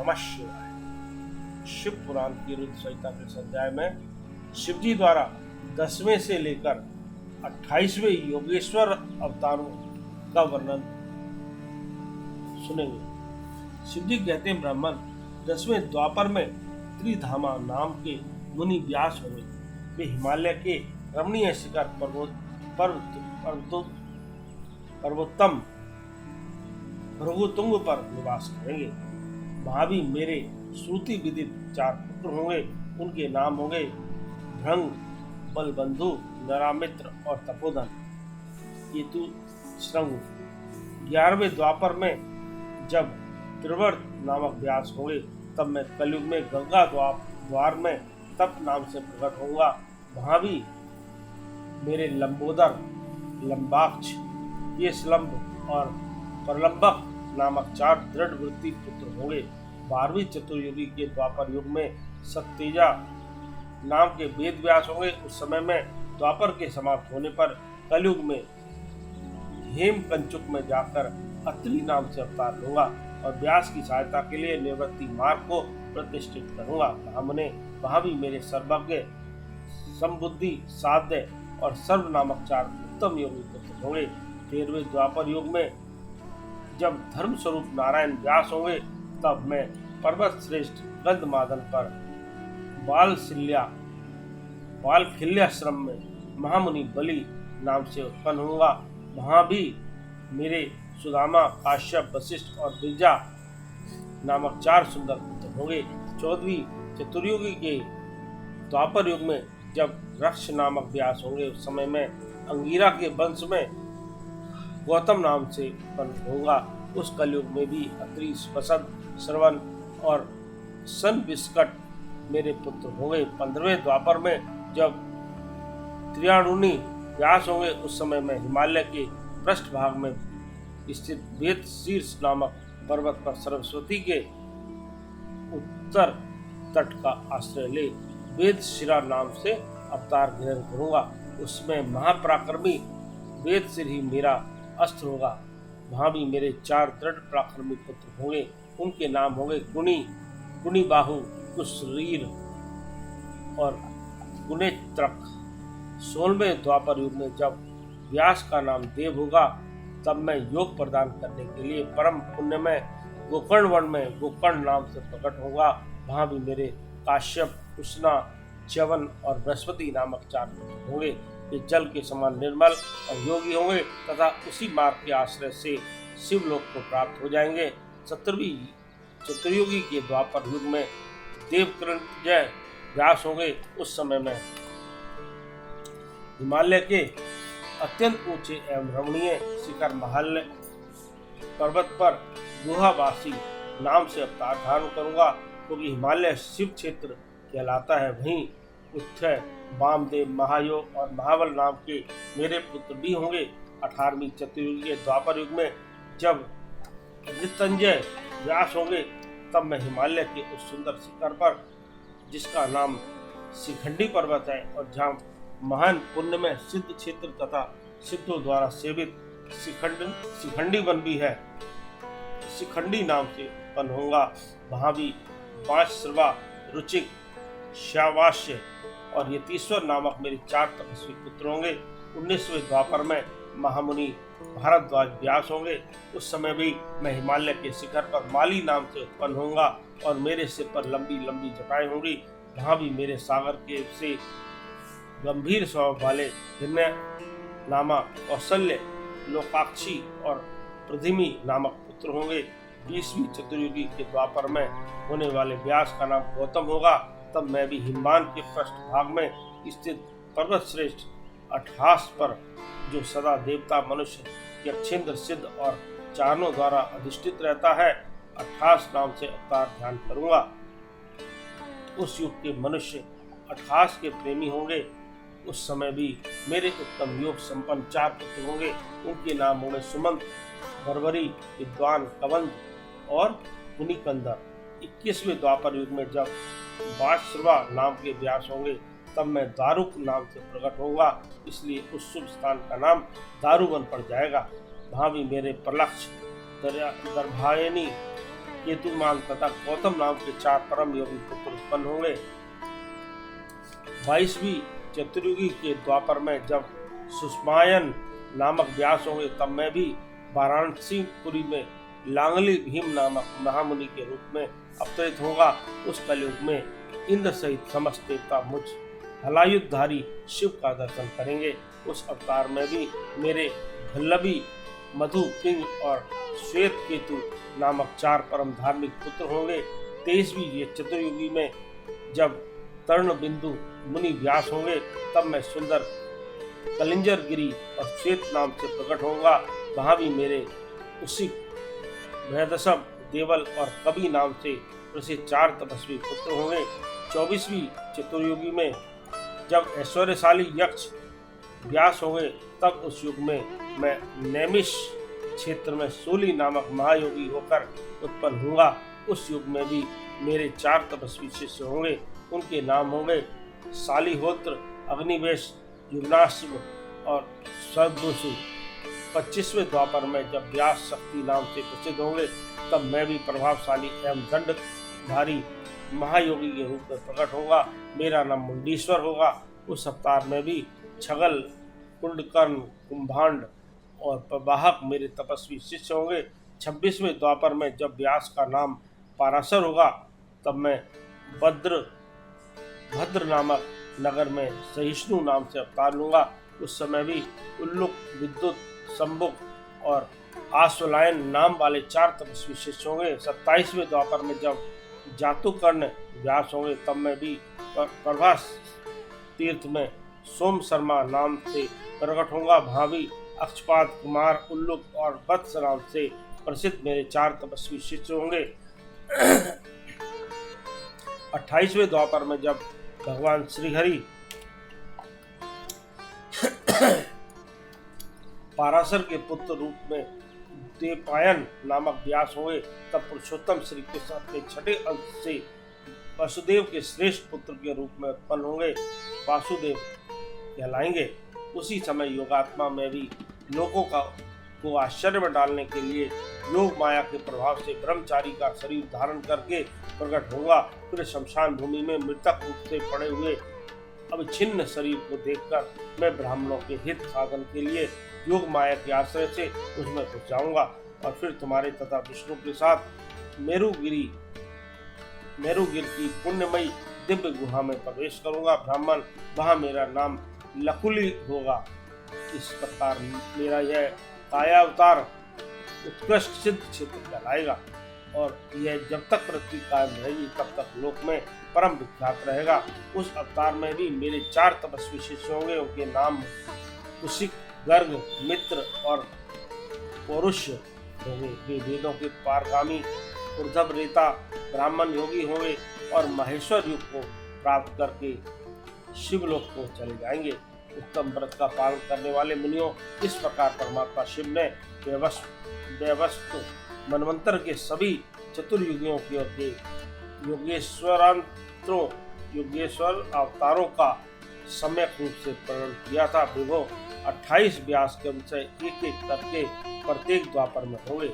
नमः शिवाय। शिव पुराण की रुद्र संहिता के अध्याय में शिवजी द्वारा 10वें से लेकर 28वें योगेश्वर अवतारों का वर्णन सुनेंगे। शिवजी कहते हैं, ब्राह्मण 10वें द्वापर में त्रिधामा नाम के मुनि व्यास हुए। वे हिमालय के रमणीय शिखर पर्वोत्तम भृगुतुंग पर निवास करेंगे। वहां भी मेरे श्रुति विदित 4 पुत्र होंगे। उनके नाम होंगे भृंग, बलबंधु, नरामित्र और तपोधन। केतु श्रृंग। 11वें द्वापर में जब त्रिवर्त नामक व्यास होंगे, तब मैं कलयुग में गंगा द्वार में तप नाम से प्रकट होऊंगा। वहां भी मेरे लंबोदर, लंबाक्ष, केशलंब और प्रलंबक नामक 4 दृढ़ वृत्ति पुत्र होंगे। 12वीं चतुर्युगी के द्वापर युग में सत्तेजा नाम के वेद व्यास होंगे। उस समय में द्वापर के समाप्त होने पर कलयुग में हेम कंचुक में जाकर अत्रि नाम से अवतार लूंगा और व्यास की सहायता के लिए निवृत्ति मार्ग को प्रतिष्ठित करूंगा। वहां भी मेरे सर्वज्ञ, संबुद्धि, साध्य और सर्व नामक 4 उत्तम योगी पुत्र होंगे। 13वें द्वापर युग में जब धर्म स्वरूप नारायण व्यास होंगे, तब मैं पर्वत श्रेष्ठ गंधमादन पर बालखिल्याश्रम में महामुनि बलि नाम से उत्पन्न होऊंगा। वहां भी मेरे सुदामा, काश्यप, वशिष्ठ और बिरजा नामक 4 सुंदर पुत्र होंगे। 14वीं चतुर्युगी के द्वापर युग में जब रक्ष नामक व्यास होंगे, उस समय में अंगिरा के वंश में गौतम नाम से उत्पन्न होगा। उस कलयुग में भी अत्रि, वसंत, श्रवण और संविस्कट मेरे पुत्र होंगे। 15वें द्वापर में जब त्रियाणुनी व्यास होंगे, उस समय में हिमालय के पृष्ठभाग में स्थित वेद शीर्ष नामक पर्वत पर सरस्वती के उत्तर तट का आश्रय ले वेद शिरा नाम से अवतार ग्रहण करूंगा। उसमें महापराक्रमी वेद सिर ही मेरा अस्त्र होगा। वहां भी मेरे 4 दृढ़ पराक्रमी पुत्र होंगे। उनके नाम होंगे गुणी बाहु, कुशरीर और गुणेत्रक। 16वें द्वापर युग में जब व्यास का नाम देव होगा, तब मैं योग प्रदान करने के लिए परम पुण्यमय गोकर्ण वन में गोकर्ण नाम से प्रकट होगा। वहां भी मेरे काश्यप, उष्णा, च्यवन और बृहस्पति नामक 4 पुत्र होंगे। वे जल के समान निर्मल और योगी होंगे तथा उसी मार्ग के आश्रय से शिवलोक को प्राप्त हो जाएंगे। 17वीं चतुर्युगी के द्वापर युग में देवकृतजय व्यास होंगे। उस समय में हिमालय के अत्यंत ऊंचे एवं रमणीय शिखर महाल्य पर्वत पर गुहावासी नाम से अवतार धारण करूंगा, क्योंकि हिमालय शिव क्षेत्र कहलाता है। वहीं उत्थय, वामदेव, महायोग और महाबल नाम के मेरे पुत्र भी होंगे। 18वीं चतुर्युगी के द्वापर युग में जब मृत्युंजय व्यास होंगे, तब मैं हिमालय के उस सुंदर शिखर पर, जिसका नाम शिखंडी पर्वत है और जहाँ महान पुण्य में सिद्ध क्षेत्र तथा सिद्धों द्वारा सेवित शिखंडी वन भी है, शिखंडी नाम से उत्पन्न होगा। वहां भी पांचश्रवा, रुचिक, श्यावास्य और यतीश्वर नामक मेरे 4 तपस्वी पुत्र होंगे। 19वें द्वापर में महामुनि भारद्वाज व्यास होंगे। उस समय भी मैं हिमालय के शिखर पर माली नाम से उत्पन्न होऊंगा और मेरे सिर पर लंबी लंबी जटाएं होंगी। वहां भी मेरे सागर के से गंभीर स्वभाव वाले हिरण्य नामा, कौशल्य, लोकाक्षी और प्रधिमी नामक पुत्र होंगे। 20वीं चतुर्युगी के द्वापर में होने वाले व्यास का नाम गौतम होगा। तब मैं भी हिमवान के पृष्ठभाग में स्थित पर्वत श्रेष्ठ अट्ठास पर, जो सदा देवता, मनुष्य, यक्षेंद्र, सिद्ध और चारणों द्वारा अधिष्ठित रहता है, अट्ठास नाम से अवतार ध्यान करूंगा। उस युग के मनुष्य अट्ठास के प्रेमी होंगे। उस समय भी मेरे उत्तम योग संपन्न 4 पुत्र होंगे। उनके नाम होंगे सुमंत, बर्बरी, विद्वान, कबंध और मुनिकंदर। 21वें द्वापर युग में जब वात्स्रवा नाम के व्यास होंगे, तब मैं दारुक नाम से प्रकट होगा, इसलिए उस शुभ स्थान का नाम दारुवन पड़ जाएगा। वहाँ भी मेरे प्रलक्ष, दर्भायनी, केतुमान तथा गौतम नाम के 4 परम योगी पुत्र उत्पन्न होंगे। 22वीं चतुर्युगी के द्वापर में जब सुषमायन नामक व्यास होंगे, तब मैं भी वाराणसीपुरी में लांगली भीम नामक महामुनि के रूप में अवतरित होगा। उस कलयुग में इंद्र सहित समस्त देवता मुझ हलायुधधारी शिव का दर्शन करेंगे। उस अवतार में भी मेरे भल्लभी, मधु, पिंग और श्वेत केतु नामक 4 परम धार्मिक पुत्र होंगे। 23वीं ये चतुर्युगी में जब तर्ण बिंदु मुनि व्यास होंगे, तब मैं सुंदर कलिंजर गिरी और श्वेत नाम से प्रकट होगा। वहाँ भी मेरे उसी भयदशम, देवल और कवि नाम से प्रसिद्ध 4 तपस्वी पुत्र होंगे। 24वीं चतुर्युगी में जब ऐश्वर्यशाली यक्ष व्यास होंगे, तब उस युग में मैं नैमिष क्षेत्र में सूली नामक महायोगी होकर उत्पन्न होगा। उस युग में भी मेरे 4 तपस्वी शिष्य होंगे। उनके नाम होंगे शालिहोत्र, अग्निवेश, युग्नाश्व और सदुषु। 25वें द्वापर में जब व्यास शक्ति नाम से प्रसिद्ध होंगे, तब मैं भी प्रभावशाली एवं दंडधारी महायोगी के रूप में प्रकट होगा। मेरा नाम मुंडीश्वर होगा। उस अवतार में भी छगल, कुंडकर्ण, कुंभांड और प्रवाहक मेरे तपस्वी शिष्य होंगे। 26वें द्वापर में जब व्यास का नाम पाराशर होगा, तब मैं भद्र नामक नगर में सहिष्णु नाम से अवतार लूंगा। उस समय भी उल्लुक, विद्युत, संबुक और आश्वलायन नाम वाले 4 तपस्वी शिष्य होंगे। 27वें द्वापर में जब जातुकर्ण व्यास होंगे, तब मैं भी प्रभास तीर्थ में सोम शर्मा नाम से प्रकट होगा। वहाँ भी अक्षपाद, कुमार, उल्लुक और वत्स नाम से प्रसिद्ध मेरे 4 तपस्वी शिष्य होंगे। 28वें द्वापर में जब भगवान श्रीहरि पाराशर के पुत्र रूप में देवपायन नामक व्यास हुए, तब पुरुषोत्तम श्री कृष्ण अपने 6ठे अंश से वासुदेव के श्रेष्ठ पुत्र के रूप में उत्पन्न होंगे, वासुदेव कहलाएंगे। उसी समय योगात्मा में भी लोगों को आश्चर्य में डालने के लिए योग माया के प्रभाव से ब्रह्मचारी का शरीर धारण करके प्रकट होगा। फिर शमशान भूमि में मृतक रूप से पड़े हुए अविच्छिन्न शरीर को देखकर मैं ब्राह्मणों के हित साधन के लिए योग माया के आश्रय से उसमें घुस जाऊंगा और फिर तुम्हारे तथा विष्णु के साथ मेरुगिर की पुण्यमयी दिव्य गुहा में प्रवेश करूंगा। ब्राह्मण, वहां मेरा नाम लकुली होगा। इस प्रकार मेरा यह कायावतार उत्कृष्ट सिद्ध क्षेत्र कहलाएगा और यह जब तक पृथ्वी कायम रहेगी, तब तक लोक में परम विख्यात रहेगा। उस अवतार में भी मेरे 4 तपस्वी शिष्य होंगे। उनके नाम कुशिक, गर्ग, मित्र और पौरुष्य होंगे। वे वेदों के पारगामी ऊर्ध्व रेता ब्राह्मण योगी होंगे और महेश्वर युग को प्राप्त करके शिवलोक को चले जाएंगे। उत्तम व्रत का पालन करने वाले मुनियों, इस प्रकार परमात्मा शिव ने व्यवस्थ मनवंतर के सभी चतुर्युगियों की ओर के योगेश्वर अवतारों का सम्यक रूप से वर्णन किया था। विभो 28 व्यास के अनुसार एक एक करके प्रत्येक द्वापर में होंगे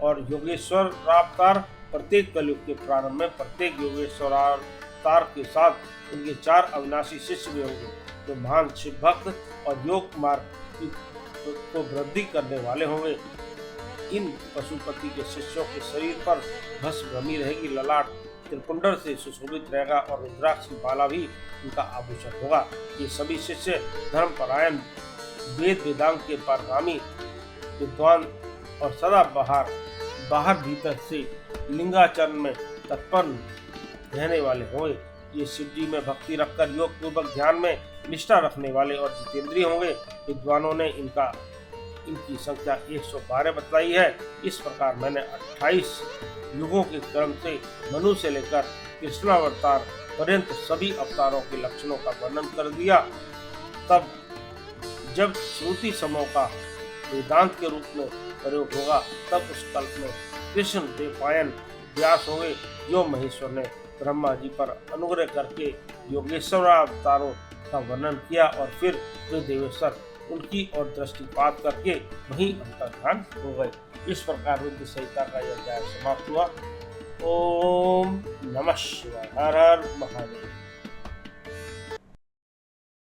और योगेश्वर अवतार प्रत्येक कलयुग के प्रारंभ में प्रत्येक योगेश्वर अवतार के साथ उनके 4 अविनाशी शिष्य भी होंगे, जो महान शिव भक्त और योग मार्ग को वृद्धि करने वाले होंगे। इन पशुपति के शिष्यों के शरीर पर भस्म भ्रमी रहेगी, ललाट त्रिपुंडर से सुशोभित रहेगा और रुद्राक्ष की माला भी उनका आभूषण होगा। ये सभी शिष्य धर्मपरायण, वेद वेदांग के पारगामी विद्वान और सदा बाहर भीतर से लिंगाचरण में तत्पर रहने वाले होंगे। ये शिव जी में भक्ति रखकर योग पूर्वक ध्यान में निष्ठा रखने वाले और जितेंद्रिय होंगे। विद्वानों ने इनकी संख्या 112 बतलाई है। इस प्रकार मैंने 28 युगों के क्रम से मनु से लेकर कृष्णावतार पर्यंत सभी अवतारों के लक्षणों का वर्णन कर दिया। तब जब श्रुति समूह का वेदांत के रूप में प्रयोग होगा, तब उस कल्प में कृष्ण देवपायन व्यास होंगे, जो महेश्वर ने ब्रह्मा जी पर अनुग्रह करके योगेश्वर अवतारों का वर्णन किया और फिर वे देवेश्वर उनकी ओर दृष्टिपात करके वहीं अंतर्धान हो गए। इस प्रकार रुद्र संहिता का यह अध्याय समाप्त हुआ। ओम नमः शिवाय। हर हर महादेव।